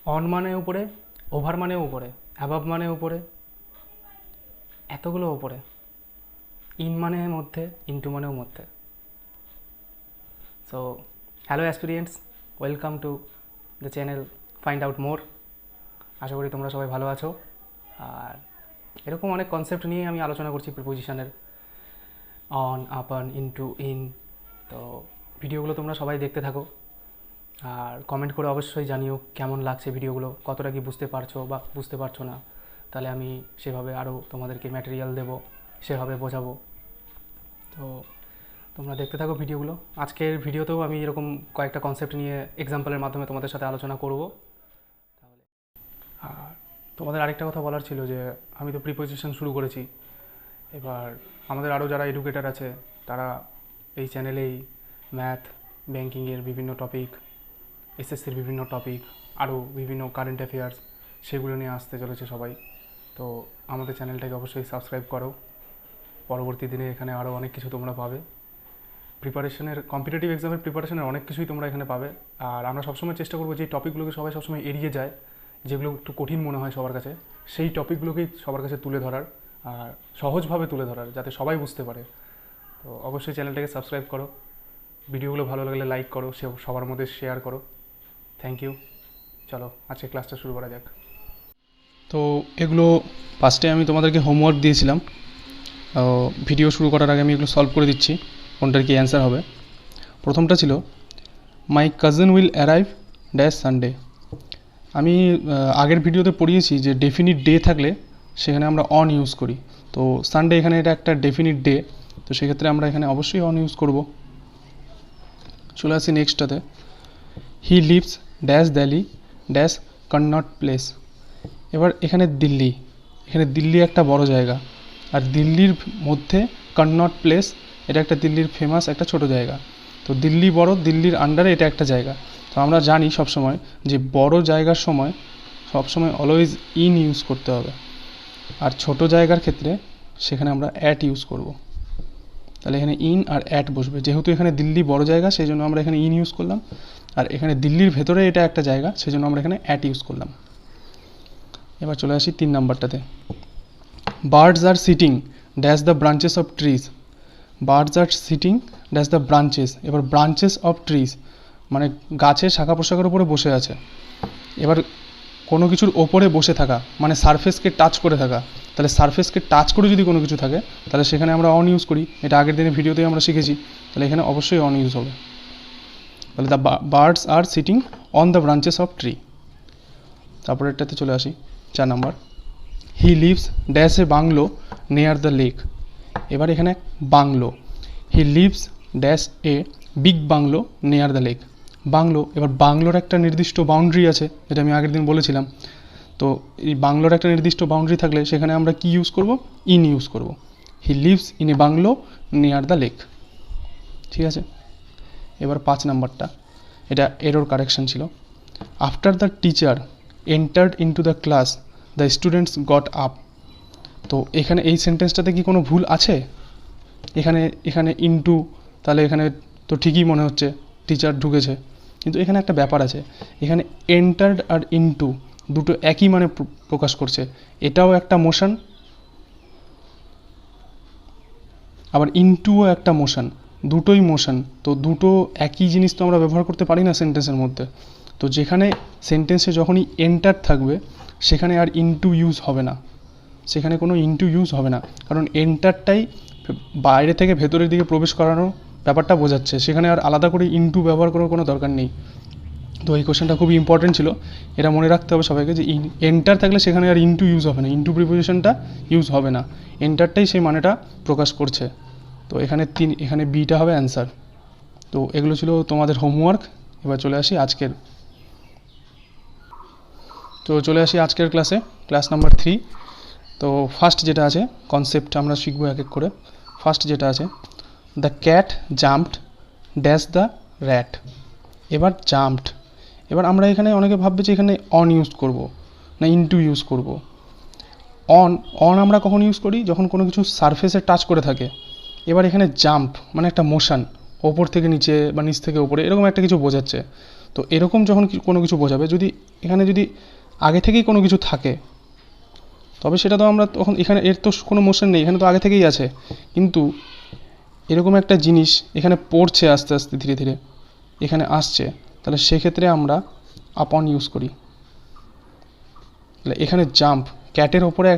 On মানে উপরে, over মানে উপরে, অ্যাবাভ মানে উপরে, এতগুলো উপরে, ইন মানে মধ্যে, ইনটু মানেও মধ্যে। So hello aspirants, welcome to the channel find out more. আশা করি তোমরা সবাই ভালো আছো। আর এরকম অনেক কনসেপ্ট নিয়ে আমি আলোচনা করছি, প্রিপোজিশনের, অন, আপন, ইনটু, ইন। তো ভিডিওগুলো তোমরা সবাই দেখতে থাকো আর কমেন্ট করে অবশ্যই জানিও কেমন লাগছে ভিডিওগুলো, কতটা কি বুঝতে পারছো বা বুঝতে পারছো না। তাহলে আমি সেভাবে আরও তোমাদেরকে ম্যাটেরিয়াল দেবো, সেভাবে বোঝাবো। তো তোমরা দেখতে থাকো ভিডিওগুলো। আজকের ভিডিওতেও আমি এরকম কয়েকটা কনসেপ্ট নিয়ে এক্সাম্পলের মাধ্যমে তোমাদের সাথে আলোচনা করব। তাহলে আর তোমাদের আরেকটা কথা বলার ছিল যে আমি তো প্রিপোজিশন শুরু করেছি, এবার আমাদের আরও যারা এডুকেটার আছে তারা এই চ্যানেলেই ম্যাথ, ব্যাঙ্কিংয়ের বিভিন্ন টপিক, এসএসসির বিভিন্ন টপিক, আরও বিভিন্ন কারেন্ট অ্যাফেয়ার্স, সেগুলো নিয়ে আসতে চলেছে সবাই। তো আমাদের চ্যানেলটাকে অবশ্যই সাবস্ক্রাইব করো। পরবর্তী দিনে এখানে আরও অনেক কিছু তোমরা পাবে। প্রিপারেশনের, কম্পিটিটিভ এক্সামের প্রিপারেশনের অনেক কিছুই তোমরা এখানে পাবে। আর আমরা সবসময় চেষ্টা করবো যে টপিকগুলোকে সবাই সবসময় এড়িয়ে যায়, যেগুলো একটু কঠিন মনে হয় সবার কাছে, সেই টপিকগুলোকেই সবার কাছে তুলে ধরার আর সহজভাবে তুলে ধরার, যাতে সবাই বুঝতে পারে। তো অবশ্যই চ্যানেলটাকে সাবস্ক্রাইব করো, ভিডিওগুলো ভালো লাগলে লাইক করো, সবার মধ্যে শেয়ার করো। Thank you. চলো আজকে ক্লাসটা শুরু করা যাক। তো এগুলো ফার্স্টে আমি তোমাদেরকে হোমওয়ার্ক দিয়েছিলাম। ভিডিও শুরু করার আগে আমি এগুলো সলভ করে দিচ্ছি, কোনটার কি অ্যান্সার হবে। প্রথমটা ছিল my cousin will arrive dash Sunday. আমি আগের ভিডিওতে পড়িয়েছি যে ডেফিনিট ডে থাকলে সেখানে আমরা অন ইউজ করি। তো সানডে এখানে এটা একটা ডেফিনিট ডে, তো সেক্ষেত্রে আমরা এখানে অবশ্যই অন ইউজ করব। চলে আসি নেক্সটটাতে। He lives dash Delhi dash Connaught place. এবার এখানে দিল্লি একটা বড় জায়গা, আর দিল্লির মধ্যে কন্নট প্লেস, এটা একটা দিল্লির ফেমাস একটা ছোট জায়গা। তো দিল্লি বড়, দিল্লির আন্ডারে এটা একটা জায়গা। তো আমরা জানি সবসময় যে বড় জায়গার সময় সবসময় অলওয়েজ ইন ইউজ করতে হবে, আর ছোট জায়গার ক্ষেত্রে সেখানে আমরা অ্যাট ইউজ করব। তাহলে এখানে ইন আর অ্যাট বসবে। যেহেতু এখানে দিল্লি বড় জায়গা সেই জন্য আমরা এখানে ইন ইউজ করলাম, আর এখানে দিল্লির ভেতরে এটা একটা জায়গা সেই জন্য আমরা এখানে অ্যাট ইউজ করলাম। এবার চলে আসি 3 নাম্বারটাতে। Birds are sitting dash the branches of trees. Birds are sitting dash the branches. এবার ব্রাঞ্চেস অফ ট্রিজ মানে গাছের শাখা প্রশাখার উপরে বসে আছে। এবার কোনো কিছুর ওপরে বসে থাকা মানে সারফেসকে টাচ করে থাকা। তাহলে সারফেসকে টাচ করে যদি কোনো কিছু থাকে তাহলে সেখানে আমরা অন ইউজ করি। এটা আগের দিনের ভিডিওতেই আমরা শিখেছি। তাহলে এখানে অবশ্যই অন ইউজ হবে। তাহলে the birds are sitting on the branches of tree. তারপরে এটাতে চলে আসি 4 number. He lives dash a bungalow near the lake. এবার এখানে bungalow, he lives dash a big bungalow near the lake. Bungalow, এবার বাংলোর একটা নির্দিষ্ট বাউন্ডারি আছে, যেটা আমি আগের দিন বলেছিলাম। তো এই বাংলোর একটা নির্দিষ্ট বাউন্ডারি থাকলে সেখানে আমরা কি ইউজ করব? ইন ইউজ করব। He lives in a bungalow near the lake. ঠিক আছে। এবার 5 নাম্বারটা, এটা এরর কারেকশন ছিল। After the teacher entered into the class the students got up. তো এখানে এই সেন্টেন্সটাতে কি কোনো ভুল আছে? এখানে এখানে ইনটু, তাহলে এখানে তো ঠিকই মনে হচ্ছে টিচার ঢুকেছে, কিন্তু এখানে একটা ব্যাপার আছে। এখানে এন্টার্ড আর ইনটু দুটো একই মানে প্রকাশ করছে। এটাও একটা মোশন, আবার ইনটুও একটা মোশন, দুটোই মোশন। তো দুটো একই জিনিস তো আমরা ব্যবহার করতে পারি না সেন্টেন্সের মধ্যে। তো যেখানে সেন্টেন্সে যখনই এন্টার থাকবে সেখানে আর ইনটু ইউজ হবে না, সেখানে কোনো ইনটু ইউজ হবে না, কারণ এন্টারটাই বাইরে থেকে ভেতরের দিকে প্রবেশ করানোর ব্যাপারটা বোঝাচ্ছে। সেখানে আর আলাদা করে ইনটু ব্যবহার করার কোনো দরকার নেই। তো এই কোশ্চেনটা খুবই ইম্পর্টেন্ট ছিল, এটা মনে রাখতে হবে সবাইকে যে এন্টার থাকলে সেখানে আর ইনটু ইউজ হবে না, ইনটু প্রিপোজিশনটা ইউজ হবে না, এন্টারটাই সেই মানেটা প্রকাশ করছে। তো এখানে বিটা হবে অ্যান্সার। তো এগুলো ছিল তোমাদের হোমওয়ার্ক। এবার চলে আসি আজকের ক্লাসে, ক্লাস নাম্বার 3। তো ফার্স্ট যেটা আছে কনসেপ্ট আমরা শিখবো এক এক করে। ফার্স্ট যেটা আছে, the cat jumped dash the rat. এবার জাম্পড, এবার আমরা এখানে অনেকে ভাববে যে এখানে অন ইউজ করব না ইনটু ইউজ করব। অন আমরা কখন ইউজ করি? যখন কোনো কিছু সারফেসে টাচ করে থাকে। এবার এখানে জাম্প মানে একটা মোশন, ওপর থেকে নিচে বা নিচ থেকে ওপরে এরকম একটা কিছু বোঝাচ্ছে। তো এরকম যখন কোনো কিছু বোঝাবে, যদি এখানে যদি আগে থেকেই কোনো কিছু থাকে তবে সেটা তো আমরা তখন, এখানে এর তো কোনো মোশন নেই, এখানে তো আগে থেকেই আছে, কিন্তু এরকম একটা জিনিস এখানে পড়ছে আস্তে আস্তে ধীরে ধীরে এখানে আসছে, তাহলে সেক্ষেত্রে আমরা আপন ইউজ করি। তাহলে এখানে জাম্প, ক্যাটের ওপরে,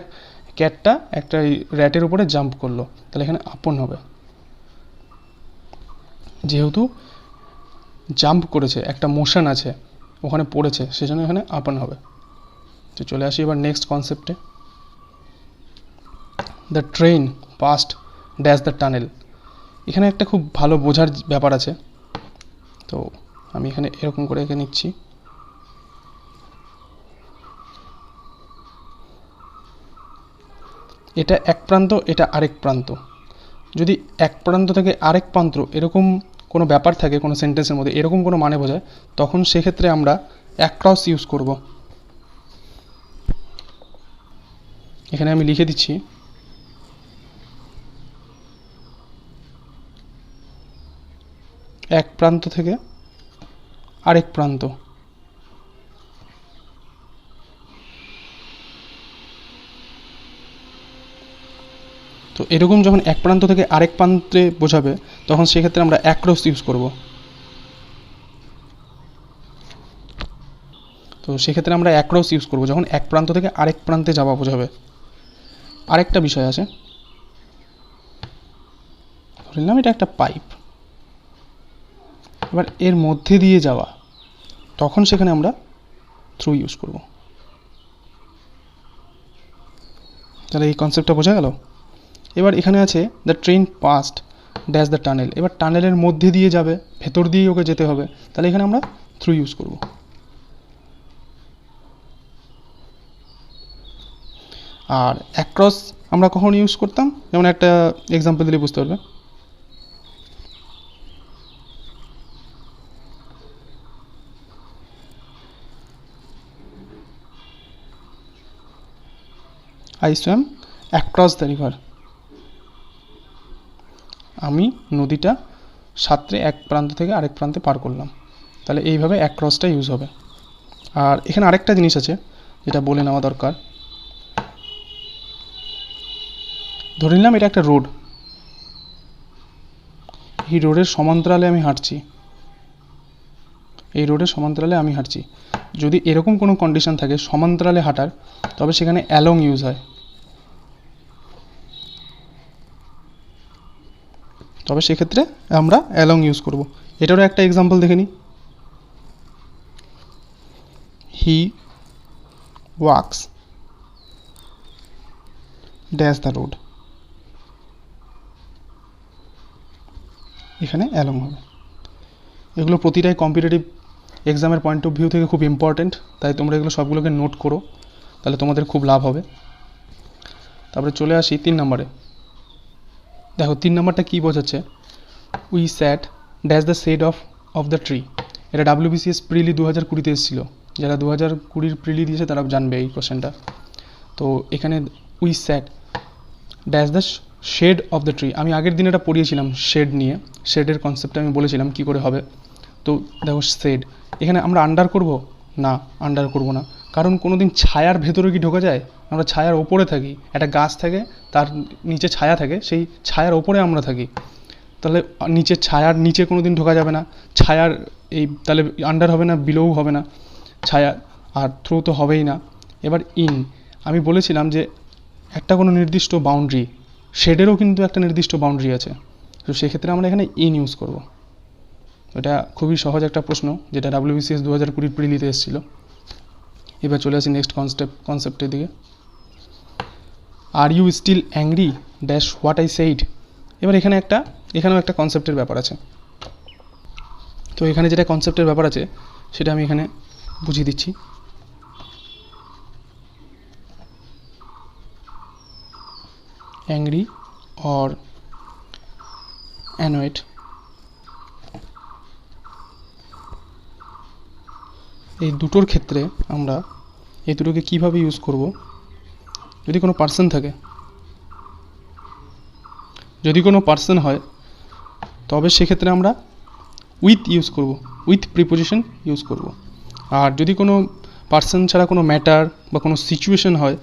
ক্যাটটা একটা র্যাটের উপরে জাম্প করলো, তাহলে এখানে আপন হবে। যেহেতু জাম্প করেছে, একটা মোশন আছে, ওখানে পড়েছে, সেজন্য এখানে আপন হবে। তো চলে আসি এবার নেক্সট কনসেপ্টে। The train past dash the tunnel. এখানে একটা খুব ভালো বোঝার ব্যাপার আছে, তো আমি এখানে এরকম করে এঁকে নিচ্ছি। এটা এক প্রান্ত, এটা আরেক প্রান্ত। যদি এক প্রান্ত থেকে আরেক প্রান্ত এরকম কোনো ব্যাপার থাকে কোনো সেন্টেন্সের মধ্যে, এরকম কোনো মানে বোঝায়, তখন সেক্ষেত্রে আমরা অ্যাক্রস ইউজ করব। এখানে আমি লিখে দিচ্ছি এক প্রান্ত থেকে আরেক প্রান্ত। তো এরকম যখন এক প্রান্ত থেকে আরেক প্রান্তে বোঝাবে, তখন সেক্ষেত্রে আমরা অ্যাক্রস ইউজ করব। তো সেক্ষেত্রে আমরা অ্যাক্রস ইউজ করব যখন এক প্রান্ত থেকে আরেক প্রান্তে যাওয়া বোঝাবে। আরেকটা বিষয় আছে, ধরে নিলাম এটা একটা পাইপ, এবার এর মধ্যে দিয়ে যাওয়া, তখন সেখানে আমরা থ্রু ইউজ করব। তাহলে এই কনসেপ্টটা বোঝা গেল। এবার এখানে আছে the train past dash the tunnel. এবার টানেলের মধ্যে দিয়ে যাবে, ভেতর দিয়েই ওকে যেতে হবে, তাহলে এখানে আমরা থ্রু ইউজ করব। আর অ্যাক্রস আমরা কখন ইউজ করতাম, যেমন একটা এক্সাম্পল দিলে বুঝতে পারবে। I swamp across the river. আমি নদীটা সাঁতরে এক প্রান্ত থেকে আরেক প্রান্তে পার করলাম, তাহলে এইভাবে অ্যাক্রসটা ইউজ হবে। আর এখানে আরেকটা জিনিস আছে যেটা বলে নেওয়া দরকার। ধরে নিলাম এটা একটা রোড, এই রোডের সমান্তরালে আমি হাঁটছি, এই রোডের সমান্তরালে আমি হাঁটছি। যদি এরকম কোনো কন্ডিশন থাকে সমান্তরালে হাঁটার, তবে সেখানে অ্যালং ইউজ হয়। তবে সেক্ষেত্রে আমরা অ্যালং ইউজ করব। এটারও একটা এক্সাম্পল দেখে নিই। হি ওয়াক্স ড্যাশ দ্য রোড, এখানে অ্যালং হবে। এগুলো প্রতিটাই কম্পিটিটিভ এক্সামের পয়েন্ট অফ ভিউ থেকে খুব ইম্পর্টেন্ট, তাই তোমরা এগুলো সবগুলোকে নোট করো, তাহলে তোমাদের খুব লাভ হবে। তারপরে চলে আসি 3 নম্বরে। দেখো 3 নম্বরটা কী বোঝাচ্ছে, we sat dash the shade of the tree. এটা WBCS প্রিলি 2020-তে এসেছিলো, যারা 2020 প্রিলি দিয়েছে তারা জানবে এই কোশ্চেনটা। তো এখানে we sat dash the shade of the tree, আমি আগের দিন এটা পড়িয়েছিলাম শেড নিয়ে, শেডের কনসেপ্টটা আমি বলেছিলাম কী করে হবে। তো দেখো শেড, এখানে আমরা আন্ডার করব না, আন্ডার করব না, কারণ কোনো দিন ছায়ার ভেতরে কি ঢোকা যায়? আমরা ছায়ার ওপরে থাকি, একটা গাছ থাকে তার নিচে ছায়া থাকে, সেই ছায়ার ওপরে আমরা থাকি, তাহলে নিচে ছায়ার নিচে কোনো দিন ঢোকা যাবে না। ছায়ার এই তাহলে আন্ডার হবে না, বিলোও হবে না, ছায়া আর থ্রু তো হবেই না। এবার ইন, আমি বলেছিলাম যে একটা কোনো নির্দিষ্ট বাউন্ডারি, শেডেরও কিন্তু একটা নির্দিষ্ট বাউন্ডারি আছে, তো সেক্ষেত্রে আমরা এখানে ইন ইউজ করব। এটা খুবই সহজ একটা প্রশ্ন, যেটা WBCS 2020 প্রিলিতে এসেছিলো। এবার চলে আসি নেক্সট কনসেপ্টের দিকে। Are you still angry dash what I said. এবার এখানেও একটা কনসেপ্টের ব্যাপার আছে। তো এখানে যেটা কনসেপ্টের ব্যাপার আছে সেটা আমি এখানে বুঝিয়ে দিচ্ছি। অ্যাংরি অর অ্যানয়েড, এই দুটোর ক্ষেত্রে আমরা এই দুটোকে কীভাবে ইউজ করব, যদি কোনো পার্সন থাকে, যদি কোনো পার্সন হয় তবে সেক্ষেত্রে আমরা উইথ ইউজ করব, উইথ প্রিপোজিশন ইউজ করব। আর যদি কোনো পার্সন ছাড়া কোনো ম্যাটার বা কোনো সিচুয়েশন হয়,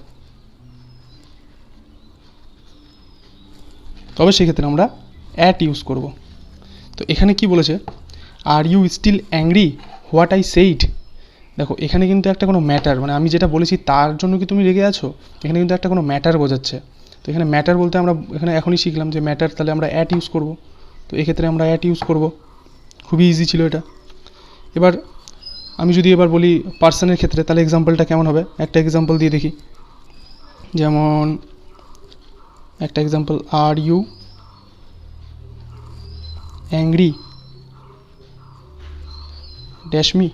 তবে সেক্ষেত্রে আমরা অ্যাট ইউজ করব। তো এখানে কি বলেছে, are you still angry what I said. দেখো এখানে কিন্তু একটা কোনো ম্যাটার, মানে আমি যেটা বলেছি তার জন্য কি তুমি রেগে আছো, এখানে কিন্তু একটা কোনো ম্যাটার বোঝাচ্ছে। তো এখানে ম্যাটার বলতে আমরা এখানে এখনই শিখলাম যে ম্যাটার, তাহলে আমরা অ্যাট ইউজ করব। তো এক্ষেত্রে আমরা অ্যাট ইউজ করব, খুবই ইজি ছিল এটা। এবার আমি যদি এবার বলি পার্সনের ক্ষেত্রে, তাহলে এক্সাম্পলটা কেমন হবে, একটা এক্সাম্পল দিয়ে দেখি। যেমন একটা example, are you angry dash me.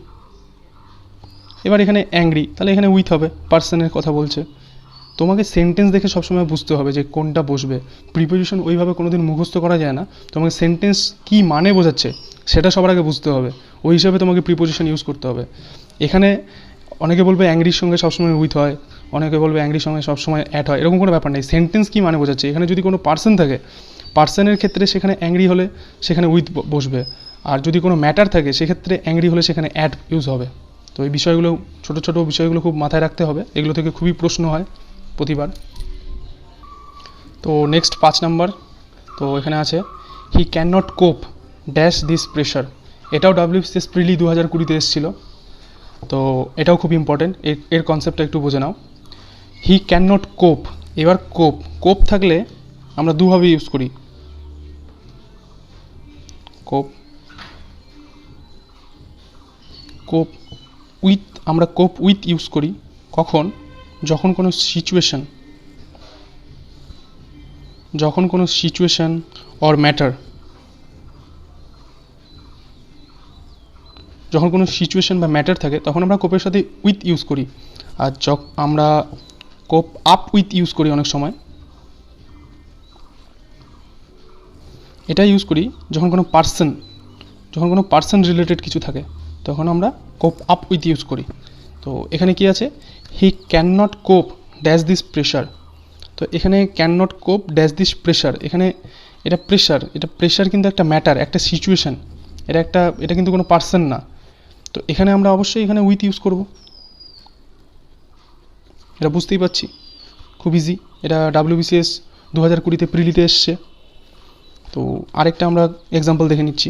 এবার এখানে অ্যাংরি, তাহলে এখানে উইথ হবে, পার্সনের কথা বলছে। তোমাকে সেন্টেন্স দেখে সবসময় বুঝতে হবে যে কোনটা বসবে। প্রিপোজিশন ওইভাবে কোনোদিন মুখস্থ করা যায় না, তোমাকে সেন্টেন্স কী মানে বোঝাচ্ছে সেটা সবার আগে বুঝতে হবে, ওই হিসাবে তোমাকে প্রিপোজিশন ইউজ করতে হবে। এখানে অনেকে বলবে অ্যাংরির সঙ্গে সবসময় উইথ হয়, অনেকে বলবে অ্যাংরির সঙ্গে সবসময় অ্যাট হয়, এরকম কোনো ব্যাপার নেই। সেন্টেন্স কী মানে বোঝাচ্ছে, এখানে যদি কোনো পার্সন থাকে, পার্সনের ক্ষেত্রে সেখানে অ্যাংরি হলে সেখানে উইথ বসবে, আর যদি কোনো ম্যাটার থাকে সেক্ষেত্রে অ্যাংরি হলে সেখানে অ্যাট ইউজ হবে। তো এই বিষয়গুলো, ছোটো ছোটো বিষয়গুলো খুব মাথায় রাখতে হবে, এগুলো থেকে খুবই প্রশ্ন হয় প্রতিবার। তো নেক্সট 5 নাম্বার, তো এখানে আছে হি ক্যান নট কোপ ড্যাশ দিস প্রেশার। এটাও WBCS প্রিলি 2020-তে এসেছিল, তো এটাও খুব ইম্পর্টেন্ট, এর কনসেপ্টটা একটু বুঝে নাও। হি ক্যান নট কোপ, এবার কোপ, কোপ থাকলে আমরা দুভাবে ইউজ করি, কোপ, কোপ উইথ, আমরা কোপ উইথ ইউজ করি কখন, যখন কোনো সিচুয়েশন, যখন কোনো সিচুয়েশন অর ম্যাটার, যখন কোনো সিচুয়েশন বা ম্যাটার থাকে তখন আমরা কোপের সাথে উইথ ইউজ করি। আর আমরা কোপ আপ উইথ ইউজ করি অনেক সময়, এটা ইউজ করি যখন কোনো পার্সন রিলেটেড কিছু থাকে, তখন আমরা কোপ আপ উইথ ইউজ করি। তো এখানে কি আছে, হি ক্যান নট কোপ ড্যাশ দিস প্রেশার। তো এখানে ক্যান নট কোপ ড্যাশ দিস প্রেশার, এখানে এটা প্রেশার কিন্তু একটা ম্যাটার, একটা সিচুয়েশান, এটা কিন্তু কোনো পার্সন না। তো এখানে আমরা অবশ্যই এখানে উইথ ইউজ করব, এটা বুঝতেই পারছি, খুব ইজি। এটা WBCS 2020-তে প্রিলিতে এসছে। তো আরেকটা আমরা এক্সাম্পল দেখে নিচ্ছি।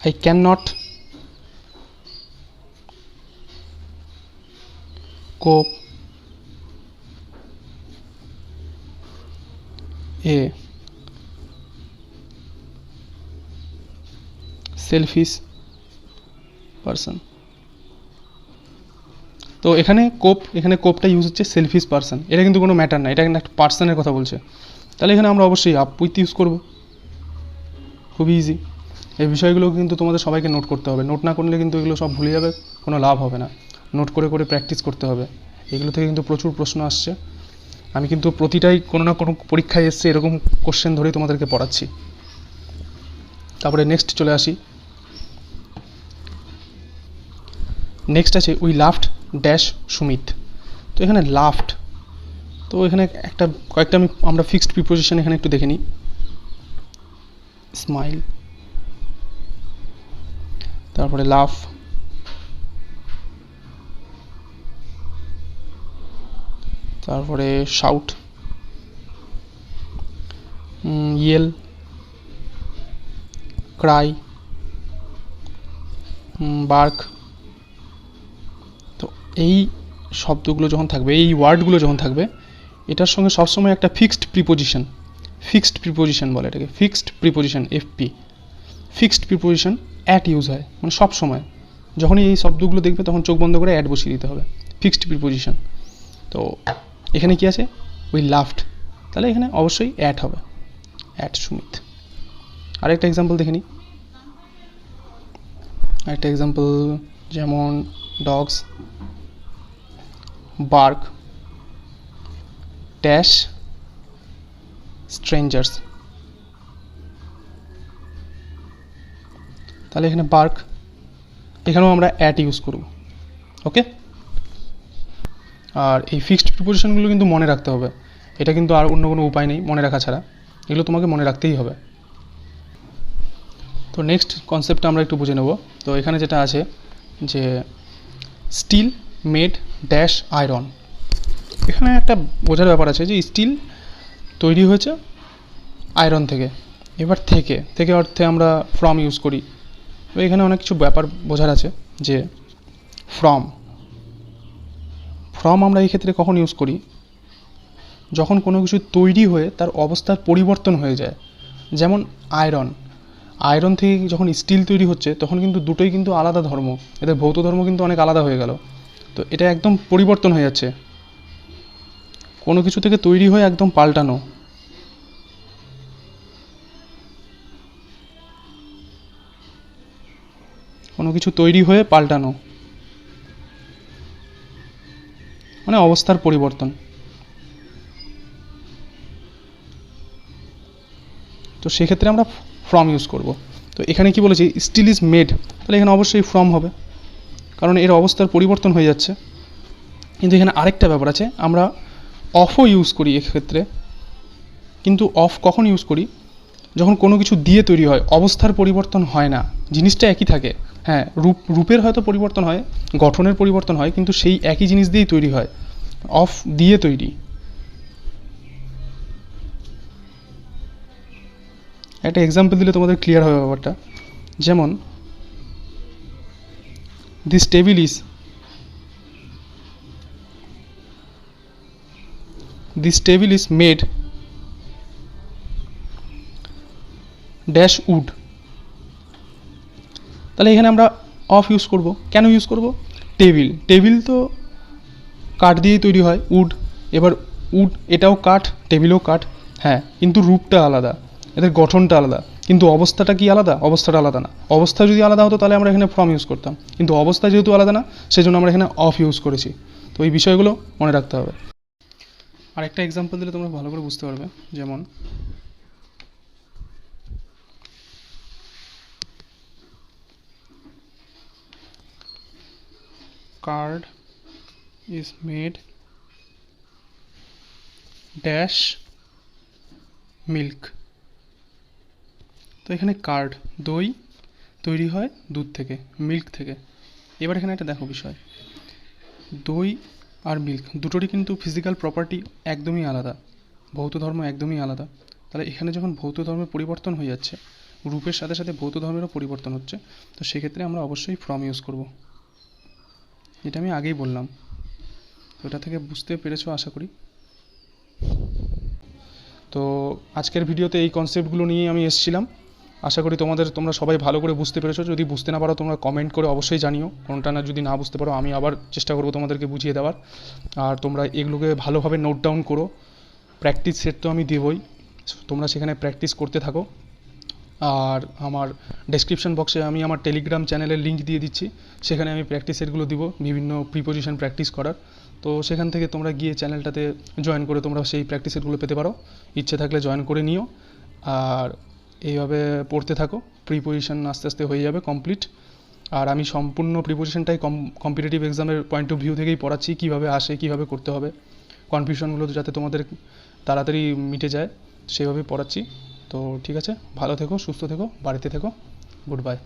আই ক্যান নট কোপ এ সেলফিশ পারসন। তো এখানে কোপটা ইউজ হচ্ছে সেলফিশ পারসন, এটা কিন্তু কোনো ম্যাটার না, এটা কিন্তু একটা পার্সনের কথা বলছে। তাহলে এখানে আমরা অবশ্যই আপ উইথ ইউজ করব, খুবই ইজি। এই বিষয়গুলো কিন্তু তোমাদের সবাইকে নোট করতে হবে, নোট না করলে কিন্তু এগুলো সব ভুলে যাবে, কোনো লাভ হবে না। নোট করে করে প্র্যাকটিস করতে হবে, এগুলো থেকে কিন্তু প্রচুর প্রশ্ন আসছে। আমি কিন্তু প্রতিটাই কোনো না কোনো পরীক্ষায় এসছে এরকম কোশ্চেন ধরেই তোমাদেরকে পড়াচ্ছি। তারপরে নেক্সট চলে আসি, নেক্সট আছে উই লাফড ড্যাশ সুমিত। তো এখানে লাফড, তো এখানে কয়েকটা আমরা ফিক্সড প্রিপোজিশন এখানে একটু দেখে নিই। স্মাইল, তারপরে লাফ, তারপরে শাউট, ইয়েল, ক্রাই, বার্ক। তো এই শব্দগুলো যখন থাকবে, এই ওয়ার্ডগুলো যখন থাকবে, এটার সঙ্গে সবসময় একটা ফিক্সড প্রিপোজিশন বলে এটাকে, fixed preposition, FP, fixed preposition at use হয়, মানে সব সময় যখনই এই শব্দগুলো দেখবে তখন চোখ বন্ধ করে অ্যাট বসিয়ে দিতে হবে, ফিক্সড প্রিপোজিশন। তো এখানে কি আছে, উই লাফড, তাহলে এখানে অবশ্যই অ্যাট হবে, অ্যাট সুমিত। আরেকটা এক্সাম্পল দেখে নিই, আরেকটা এক্সাম্পল যেমন ডগস বার্ক ড্যাশ স্ট্রেঞ্জার্স। তাহলে এখানে বার্ক, এখানেও আমরা অ্যাট ইউজ করব, ওকে। আর এই ফিক্সড প্রিপোজিশনগুলো কিন্তু মনে রাখতে হবে, এটা কিন্তু আর অন্য কোনো উপায় নেই মনে রাখা ছাড়া, এগুলো তোমাকে মনে রাখতেই হবে। তো নেক্সট কনসেপ্টটা আমরা একটু বুঝে নেব। তো এখানে যেটা আছে যে স্টিল মেড ড্যাশ আয়রন, এখানে একটা বোঝার ব্যাপার আছে যে স্টিল তৈরি হয়েছে আয়রন থেকে। এবার থেকে থেকে অর্থে আমরা ফ্রম ইউজ করি। তো এখানে অনেক কিছু ব্যাপার বোঝার আছে যে ফ্রম ফ্রম আমরা এই ক্ষেত্রে কখন ইউজ করি, যখন কোনো কিছু তৈরি হয়ে তার অবস্থার পরিবর্তন হয়ে যায়। যেমন আয়রন, আয়রন থেকে যখন স্টিল তৈরি হচ্ছে তখন কিন্তু দুটোই কিন্তু আলাদা ধর্ম, এদের ভৌত ধর্ম কিন্তু অনেক আলাদা হয়ে গেল। তো এটা একদম পরিবর্তন হয়ে যাচ্ছে, কোনো কিছু থেকে তৈরি হয়ে একদম পাল্টানো। কোনো কিছু তৈরি হয়ে পাল্টানো মানে অবস্থার পরিবর্তন। তো সেক্ষেত্রে আমরা ফ্রম ইউজ করব। তো এখানে কি বলেছি, স্টিল ইজ মেড, তাহলে এখানে অবশ্যই ফ্রম হবে, কারণ এর অবস্থার পরিবর্তন হয়ে যাচ্ছে। কিন্তু এখানে আরেকটা ব্যাপার আছে, আমরা অফও ইউজ করি এক্ষেত্রে। কিন্তু অফ কখন ইউজ করি, যখন কোনো কিছু দিয়ে তৈরি হয়, অবস্থার পরিবর্তন হয় না, জিনিসটা একই থাকে। হ্যাঁ, রূপের হয়তো পরিবর্তন হয়, গঠনের পরিবর্তন হয়, কিন্তু সেই একই জিনিস দিয়েই তৈরি হয়। অফ দিয়ে তৈরি। একটা এক্সাম্পল দিলে তোমাদের ক্লিয়ার হবে ব্যাপারটা। যেমন this table is made dash would, তাহলে এখানে আমরা অফ ইউজ করব। কেন ইউজ করব, টেবিল তো কাঠ দিয়েই তৈরি হয়, উড। এবার উড এটাও কাঠ, টেবিলও কাঠ, হ্যাঁ, কিন্তু রূপটা আলাদা, এদের গঠনটা আলাদা, কিন্তু অবস্থাটা কি আলাদা, অবস্থাটা আলাদা না। অবস্থা যদি আলাদা হতো তাহলে আমরা এখানে ফ্রম ইউজ করতাম, কিন্তু অবস্থা যেহেতু আলাদা না সেজন্য আমরা এখানে অফ ইউজ করেছি। তো এই বিষয়গুলো মনে রাখতে হবে। আর একটা এক্সাম্পল দিলে তোমরা ভালো করে বুঝতে পারবে। যেমন card is made dash milk, তো এখানে কার্ড দই তৈরি হয় দুধ থেকে, মিল্ক থেকে। এবার এখানে একটা দেখো বিষয়, দই আর মিল্ক দুটোরই কিন্তু ফিজিক্যাল প্রপার্টি একদমই আলাদা, ভৌত ধর্ম একদমই আলাদা। তাহলে এখানে যখন ভৌত ধর্মের পরিবর্তন হয়ে যাচ্ছে, রূপের সাথে সাথে ভৌত ধর্মেরও পরিবর্তন হচ্ছে, তো সেক্ষেত্রে আমরা অবশ্যই ফ্রম ইউজ করব। এটা আমি আগেই বললাম, তো এটা থেকে বুঝতে পেরেছো আশা করি। তো আজকের ভিডিওতে এই কনসেপ্টগুলো নিয়ে আমি এসেছিলাম। আশা করি তোমরা সবাই ভালো করে বুঝতে পেরেছো। যদি বুঝতে না পারো তোমরা কমেন্ট করে অবশ্যই জানিও, কোনটা না যদি না বুঝতে পারো আমি আবার চেষ্টা করবো তোমাদেরকে বুঝিয়ে দেওয়ার। আর তোমরা এগুলোকে ভালোভাবে নোট ডাউন করো, প্র্যাকটিস সেট তো আমি দেবই, তোমরা সেখানে প্র্যাকটিস করতে থাকো। আর আমার ডেসক্রিপশন বক্সে আমি আমার টেলিগ্রাম চ্যানেলের লিঙ্ক দিয়ে দিচ্ছি, সেখানে আমি প্র্যাকটিস সেটগুলো দিব, বিভিন্ন প্রিপোজিশন প্র্যাকটিস করার। তো সেখান থেকে তোমরা গিয়ে চ্যানেলটাতে জয়েন করে তোমরা সেই প্র্যাকটিস সেটগুলো পেতে পারো, ইচ্ছে থাকলে জয়েন করে নিও। আর এইভাবে পড়তে থাকো, প্রিপোজিশন আস্তে আস্তে হয়ে যাবে কমপ্লিট। আর আমি সম্পূর্ণ প্রিপোজিশনটাই কম্পিটিটিভ এক্সামের পয়েন্ট অফ ভিউ থেকেই পড়াচ্ছি, কীভাবে আসে, কীভাবে করতে হবে, কনফিউশনগুলো যাতে তোমাদের তাড়াতাড়ি মিটে যায় সেভাবেই পড়াচ্ছি। তো ঠিক আছে, ভালো থেকো, সুস্থ থেকো, বাড়িতে থেকো, গুড বাই।